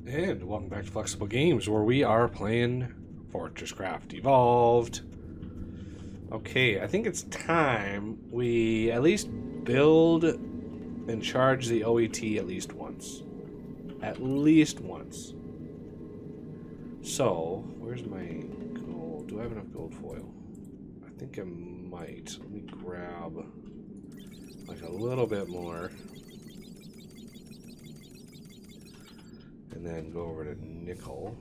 And welcome back to Flexible Games, where we are playing FortressCraft Evolved. Okay, I think it's time we at least build and charge the OET at least once. At least once. So, where's my gold? Do I have enough gold foil? I think I might. Let me grab like a little bit more. And then go over to nickel.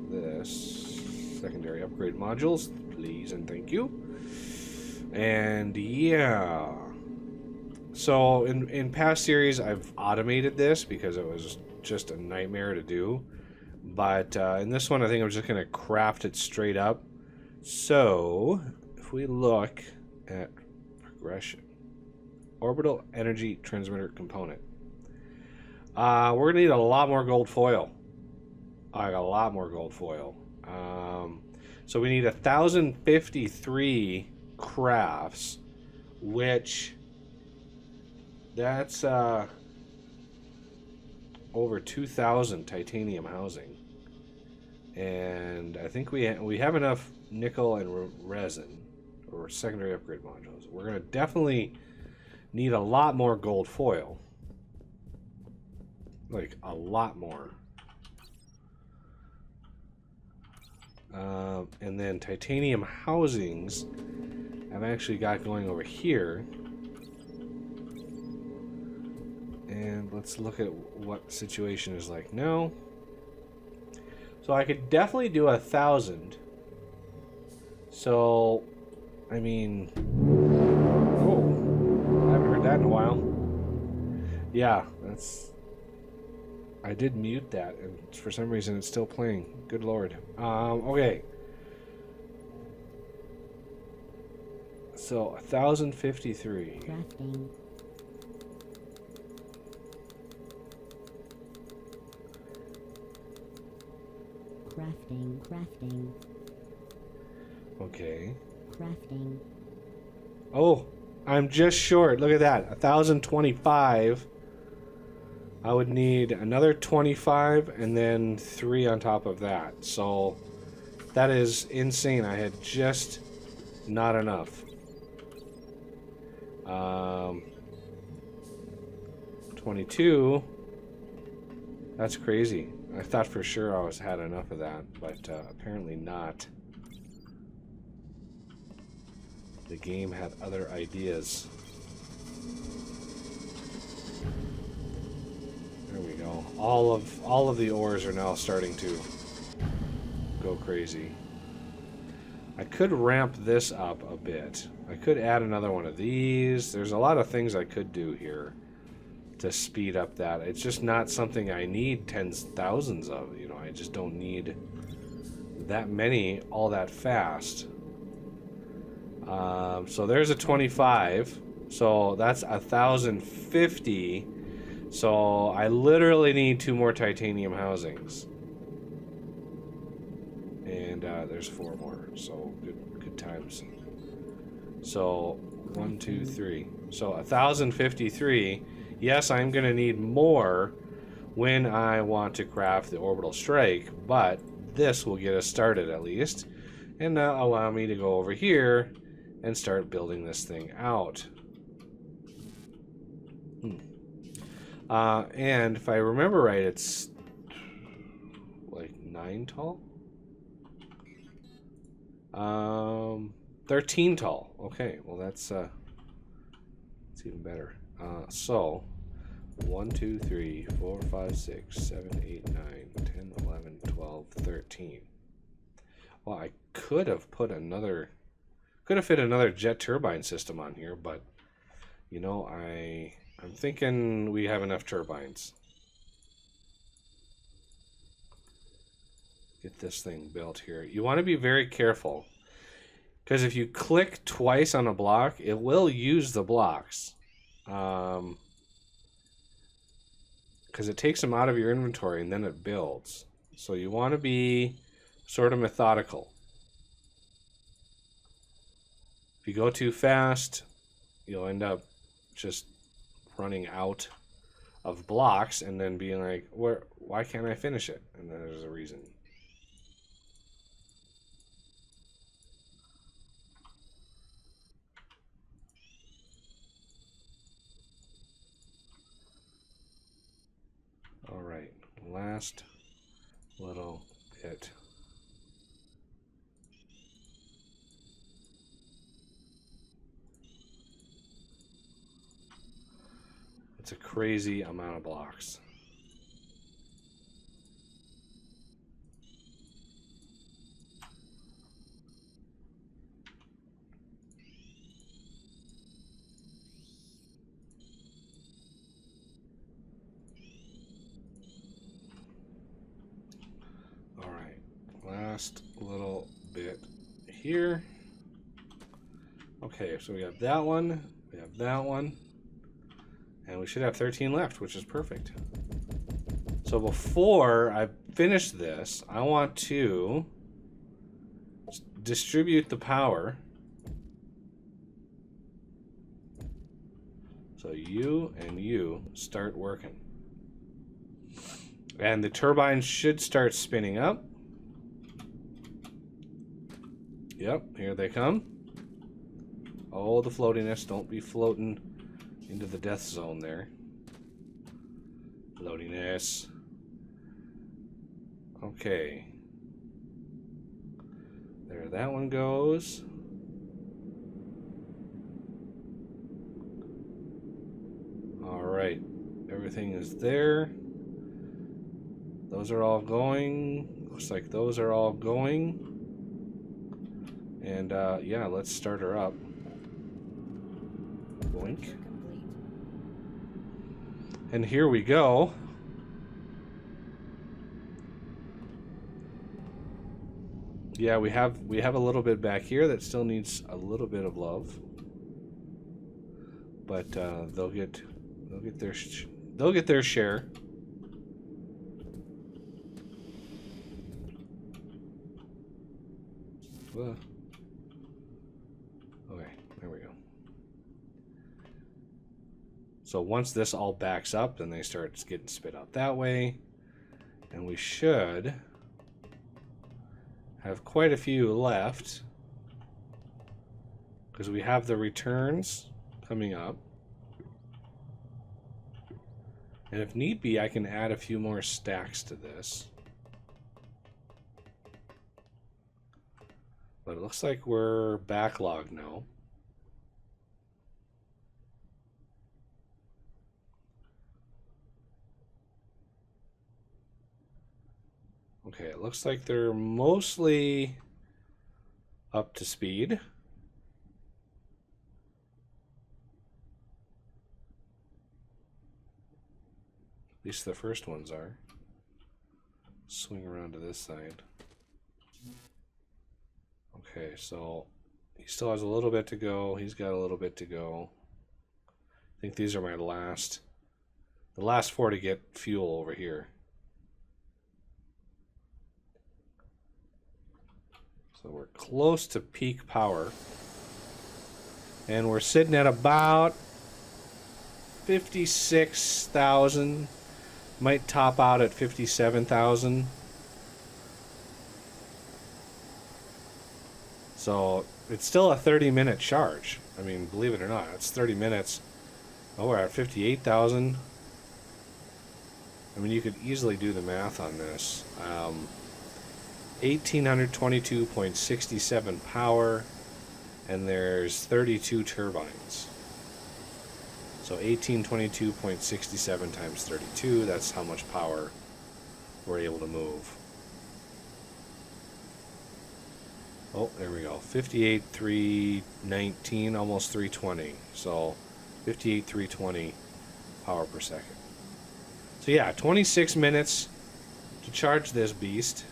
This secondary upgrade modules, please and thank you. And yeah, so in past series I've automated this because it was just a nightmare to do, but in this one I think I'm just gonna craft it straight up. So if we look at progression, orbital energy transmitter component, we're gonna need a lot more gold foil. Like a lot more gold foil. So we need 1,053 crafts, which that's over 2,000 titanium housing, and I think we have enough nickel and resin or secondary upgrade modules. We're gonna definitely need a lot more gold foil. Like a lot more. And then titanium housings I've actually got going over here. And let's look at what the situation is like now. So I could definitely do 1,000. So, I mean, oh, I haven't heard that in a while. Yeah, that's... I did mute that, and for some reason it's still playing. Good lord. Okay. So, 1,053. Crafting. Crafting. Okay. Crafting. Oh, I'm just short. Look at that. 1,025. I would need another 25 and then 3 on top of that. So that is insane. I had just not enough. 22. That's crazy. I thought for sure I had enough of that, but apparently not. The game had other ideas. There we go. All of the ores are now starting to go crazy. I could ramp this up a bit. I could add another one of these. There's a lot of things I could do here to speed up that. It's just not something I need tens, thousands of. You know, I just don't need that many all that fast. So there's a 25. So that's 1,050. So I literally need 2 more titanium housings. And there's 4 more. So good times. So 1, 2, 3. So 1,053. Yes, I'm going to need more when I want to craft the orbital strike, but this will get us started at least, and allow me to go over here and start building this thing out. And if I remember right, it's like 9 tall? 13 tall. Okay, well that's even better. So 1, 2, 3, 4, 5, 6, 7, 8, 9, 10, 11, 12, 13. Well, I could have fit another jet turbine system on here, but you know, I'm thinking we have enough turbines. Get this thing built here. You want to be very careful, because if you click twice on a block, it will use the blocks. Because it takes them out of your inventory and then it builds. So you want to be sort of methodical. If you go too fast, you'll end up just running out of blocks and then being like, Why can't I finish it? And there's a reason. All right, last little bit. It's a crazy amount of blocks. All right, last little bit here. Okay, so we have that one, we have that one. And we should have 13 left, which is perfect. So before I finish this, I want to distribute the power. So you and you start working. And the turbines should start spinning up. Yep, here they come. Oh, the floatiness. Don't be floating into the death zone there. Floatiness. Okay. There that one goes. Alright. Everything is there. Those are all going. Looks like those are all going. And yeah, let's start her up. Boink. And here we go. Yeah, we have a little bit back here that still needs a little bit of love, but they'll get their share. Okay, there we go. So once this all backs up, then they start getting spit out that way. And we should have quite a few left, because we have the returns coming up. And if need be, I can add a few more stacks to this. But it looks like we're backlogged now. Okay, it looks like they're mostly up to speed. At least the first ones are. Swing around to this side. Okay, so he still has a little bit to go. He's got a little bit to go. I think these are my last, the last four to get fuel over here. So we're close to peak power. And we're sitting at about 56,000. Might top out at 57,000. So it's still a 30-minute charge. I mean, believe it or not, it's 30 minutes. Oh, we're at 58,000. I mean, you could easily do the math on this. 1,822.67 power, and there's 32 turbines. So 1,822.67 times 32, that's how much power we're able to move. Oh, there we go. 58,319, almost 320. So 58,320 power per second. So yeah, 26 minutes to charge this beast,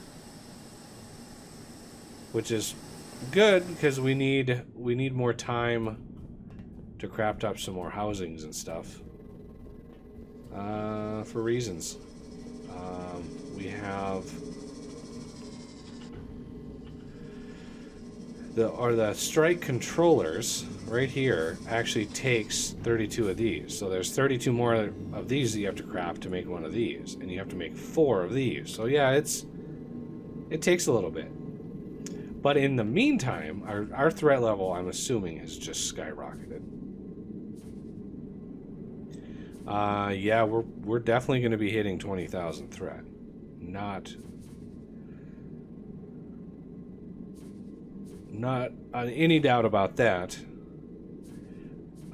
which is good because we need more time to craft up some more housings and stuff. For reasons. We have the strike controllers right here actually takes 32 of these. So there's 32 more of these that you have to craft to make one of these, and you have to make 4 of these. So yeah, it takes a little bit. But in the meantime, our threat level, I'm assuming, has just skyrocketed. Yeah, we're definitely going to be hitting 20,000 threat. Not any doubt about that.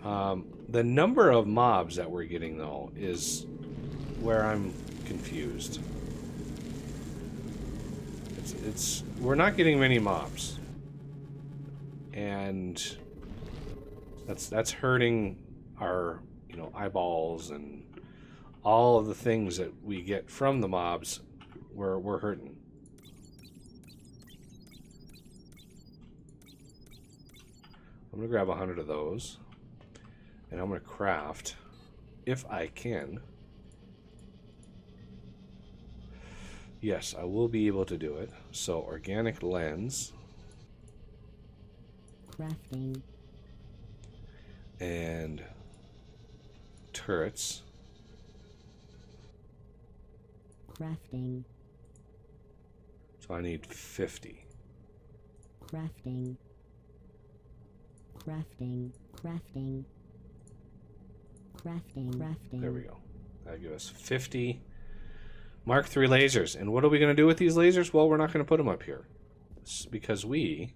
The number of mobs that we're getting, though, is where I'm confused. We're not getting many mobs, and that's hurting our, you know, eyeballs and all of the things that we get from the mobs. We're hurting. I'm gonna grab 100 of those, and I'm gonna craft, if I can. Yes, I will be able to do it. So, organic lens. Crafting. And turrets. Crafting. So I need 50. Crafting. Crafting. Crafting. Crafting. Crafting. There we go. That'll give us 50 Mark III lasers. And what are we going to do with these lasers? Well, we're not going to put them up here. It's because we,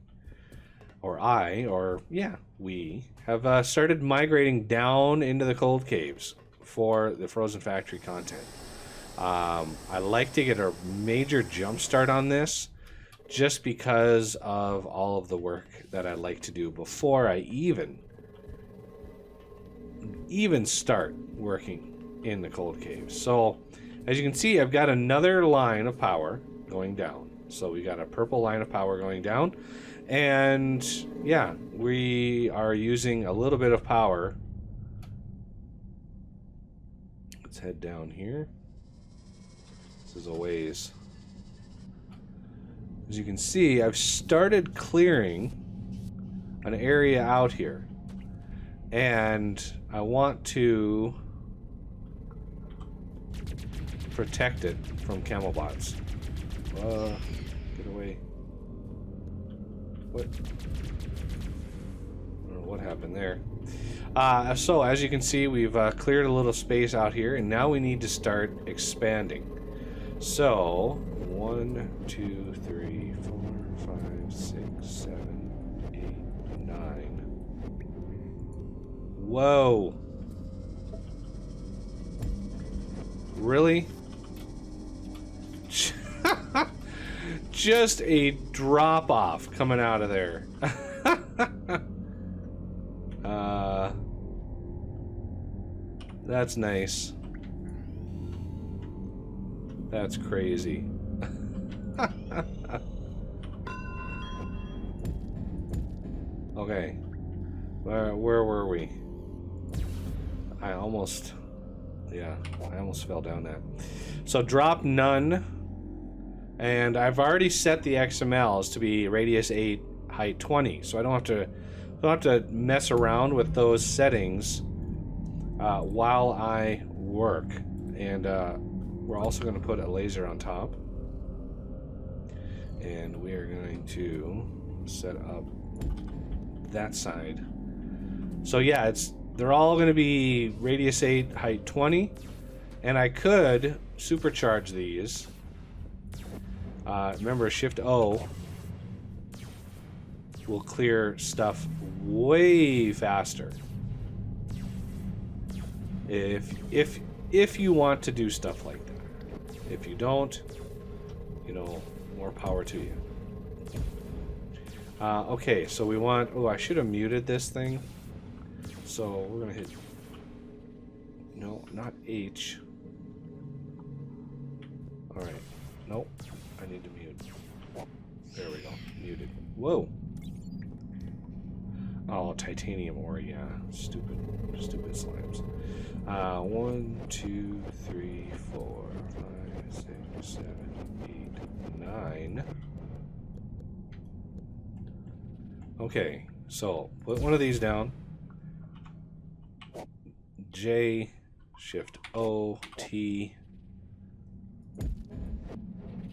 or I, or yeah, we have started migrating down into the cold caves for the Frozen Factory content. I like to get a major jump start on this just because of all of the work that I like to do before I even start working in the cold caves. So as you can see, I've got another line of power going down. So we got a purple line of power going down, and yeah, we are using a little bit of power. Let's head down here. This is a ways. As you can see, I've started clearing an area out here, and I want to protect it from camelbots. Get away. What? I don't know what happened there. So as you can see, we've cleared a little space out here, and now we need to start expanding. So 1, 2, 3, 4, 5, 6, 7, 8, 9. Whoa. Really? Just a drop off coming out of there. That's nice. That's crazy. Okay. Where were we? I almost fell down that. So drop none. And I've already set the XMLs to be radius 8, height 20. So I don't have to mess around with those settings while I work. And we're also going to put a laser on top. And we are going to set up that side. So yeah, they're all going to be radius 8, height 20. And I could supercharge these. Remember, Shift O will clear stuff way faster. If you want to do stuff like that. If you don't, you know, more power to you. Okay, so we want... Oh, I should have muted this thing. So we're going to hit... No, not H. Alright. Nope. I need to mute. There we go. Muted. Whoa. Oh, titanium ore, yeah. Stupid slimes. 1, 2, 3, 4, 5, 6, 7, 8, 9. Okay, so put one of these down. J, Shift O, T.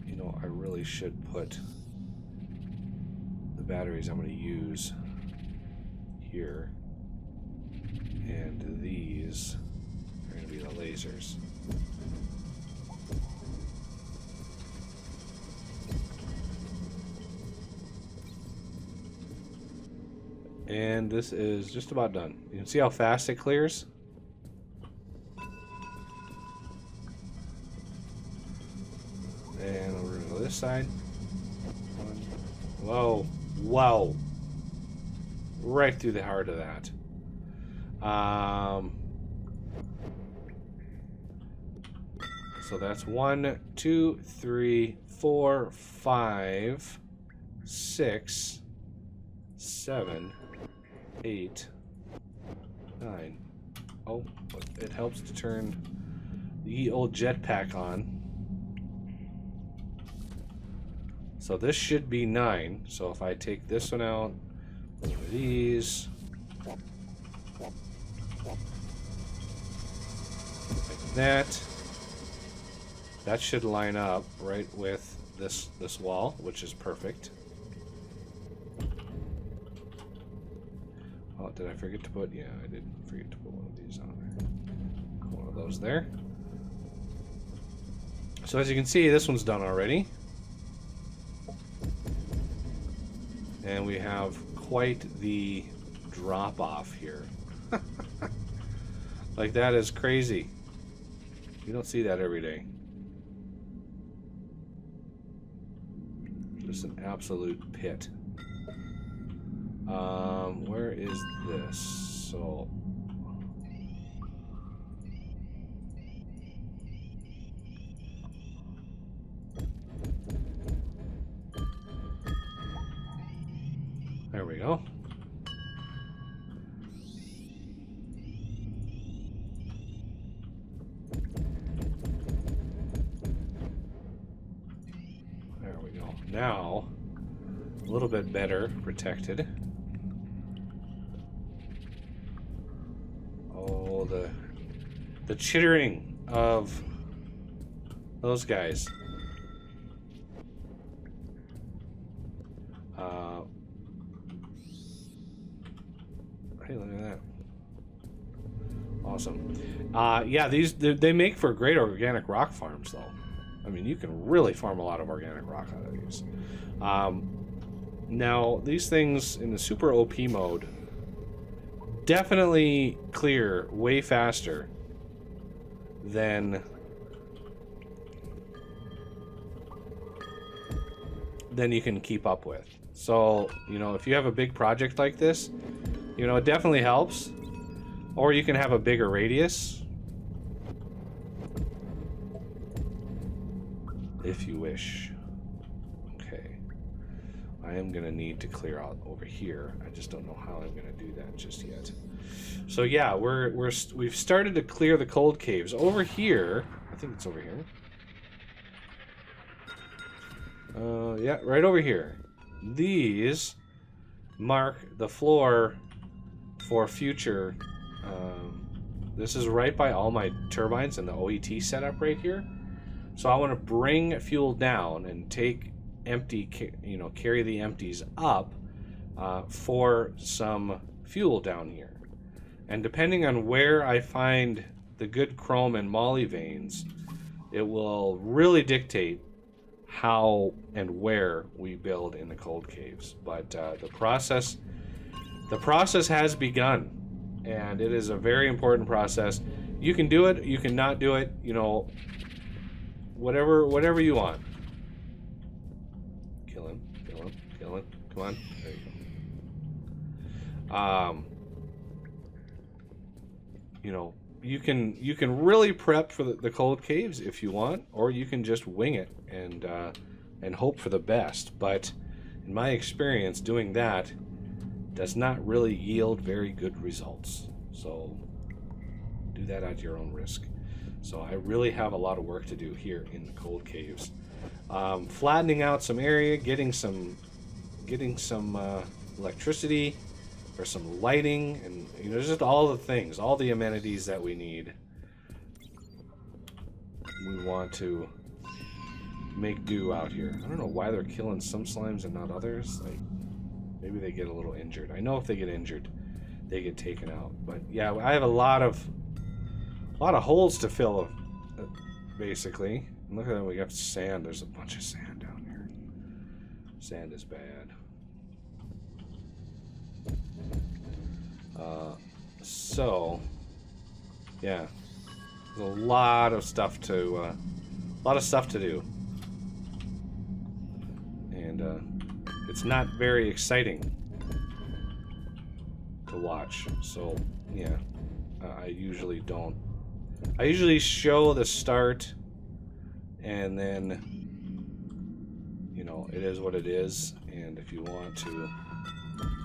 You know, I really should put the batteries I'm going to use here. And these are going to be the lasers. And this is just about done. You can see how fast it clears. And over to this side. Whoa. Whoa. Right through the heart of that. So that's 1, 2, 3, 4, 5, 6, 7, 8, 9. Oh, it helps to turn the old jetpack on. So this should be 9. So if I take this one out, one of these, like that, that should line up right with this wall, which is perfect. Oh, did I forget to put? Yeah, I did forget to put one of these on there. One of those there. So as you can see, this one's done already. And we have quite the drop off here. Like, that is crazy. You don't see that every day. Just an absolute pit. Where is this? So there we go. There we go. Now, a little bit better protected. Oh, the chittering of those guys. Hey, look at that. Awesome. Yeah, they make for great organic rock farms, though. I mean, you can really farm a lot of organic rock out of these. Now, these things in the super OP mode definitely clear way faster than you can keep up with. So, you know, if you have a big project like this, you know, it definitely helps. Or you can have a bigger radius, if you wish. Okay. I am going to need to clear out over here. I just don't know how I'm going to do that just yet. So yeah, we've started to clear the cold caves. Over here, I think it's over here. Yeah, right over here. These mark the floor for future. This is right by all my turbines and the OET setup right here. So I want to bring fuel down and take empty, you know, carry the empties up for some fuel down here. And depending on where I find the good chrome and moly veins, it will really dictate how and where we build in the cold caves. But the process has begun, and it is a very important process. You can do it, you can not do it, you know, whatever you want. Kill him. Come on. There you go. You know, you can really prep for the cold caves if you want, or you can just wing it and hope for the best. But in my experience, doing that does not really yield very good results. So do that at your own risk. So I really have a lot of work to do here in the cold caves. Flattening out some area, getting some electricity, for some lighting, and you know, just all the things, all the amenities that we need. We want to make do out here. I don't know why they're killing some slimes and not others. Like, maybe they get a little injured. I know if they get injured, they get taken out. But yeah, I have a lot of holes to fill, basically. And look at that, we got sand. There's a bunch of sand down here. Sand is bad. So, yeah, there's a lot of stuff to do, and it's not very exciting to watch. So, yeah, I usually don't. I usually show the start, and then, you know, it is what it is. And if you want to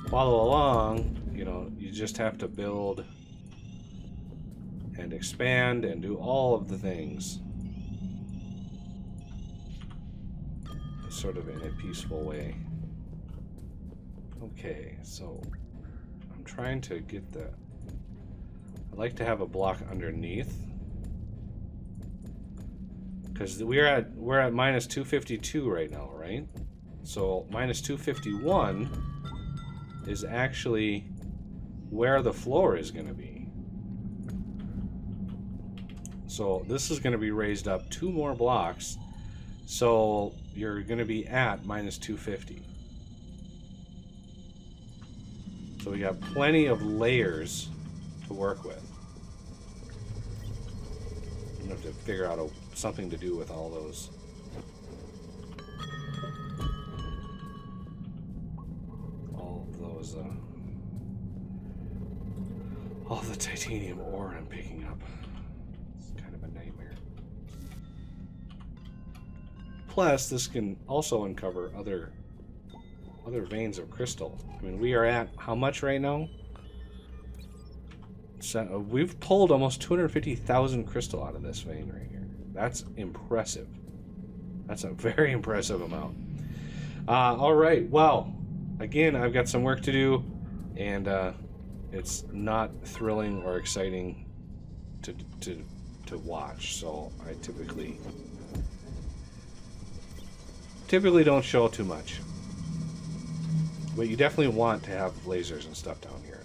follow along, you know, you just have to build and expand and do all of the things sort of in a peaceful way. Okay, so I'm trying to get the... I'd like to have a block underneath, because we're at minus 252 right now, right? So minus 251 is actually where the floor is going to be. So this is going to be raised up 2 more blocks. So you're going to be at minus 250. So we got plenty of layers to work with. I'm going to have to figure out something to do with all those. All the titanium ore I'm picking up. It's kind of a nightmare. Plus, this can also uncover other veins of crystal. I mean, we are at how much right now? So, we've pulled almost 250,000 crystal out of this vein right here. That's impressive. That's a very impressive amount. All right. Well, again, I've got some work to do, and it's not thrilling or exciting to watch, so I typically don't show too much. But you definitely want to have lasers and stuff down here.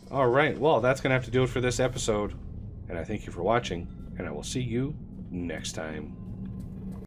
Alright, well, that's going to have to do it for this episode, and I thank you for watching, and I will see you next time.